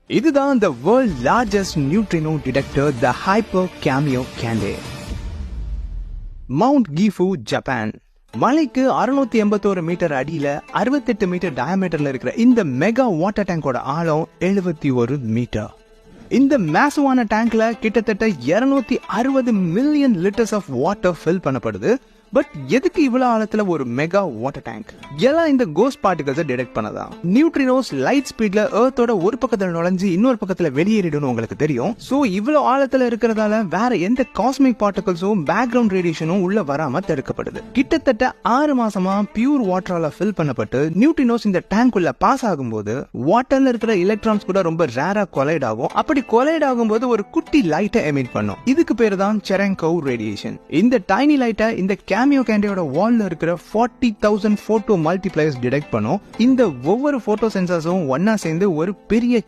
இதுதான் the world largest neutrino detector, the Hyper Cameo Cande. Mount Gifu, Japan. மலைக்கு 681 metre அடியில 68 metre டயாமீட்டர்ல இருக்கிற இந்த மெகா வாட்டர் டேங்கோட ஆழம் 71 மீட்டர். இந்த மேசிவான டேங்க்ல கிட்டத்தட்ட 260 million litres of water fill பண்ணப்படுது. பட் எதுக்கு இவ்வளவு ஆழத்துல ஒரு மெகா வாட்டர் டேங்க்? எல்லாம் இந்த கோஸ்ட் பார்ட்டிகல்ஸை டிடெக்ட் பண்ணதான். நியூட்ரினோஸ் லைட் ஸ்பீட்ல எர்த்தோட ஒரு பக்கத்துல நுழைஞ்சு இன்னொரு பக்கத்துல வெளியேறிடும் உங்களுக்கு தெரியும். சோ இவ்வளவு ஆழத்துல இருக்கிறதால வேற எந்த காஸ்மிக் பார்ட்டிகல்ஸும் பேக்ரவுண்ட் ரேடியேஷனும் உள்ள வராம தடுக்கப்படுது. கிட்டத்தட்ட 6 மாசமா பியூர் வாட்டரால ஃபில் பண்ணப்பட்டு நியூட்ரினோஸ் இந்த டேங்க் உள்ள பாஸ் ஆகும்போது வாட்டர்ல இருக்கிற எலக்ட்ரான்ஸ் கூட ரொம்ப ரேரா கொலைட் ஆகும். அப்படி கொலைட் ஆகும்போது ஒரு குட்டி லைட்டை எமிட் பண்ணும். இதுக்கு பேரு தான் செரெங்கோவ் ரேடியேஷன். இந்த டைனி லைட்டை இந்த கேமியோ கேண்டியோட வால்ல இருக்கிற 40,000 போட்டோ மல்டிப்ளையர்ஸ் டிடெக்ட் பண்ணும். இந்த ஒவ்வொரு போட்டோ சென்சார்ஸும் ஒன்னா சேர்ந்து ஒரு பெரிய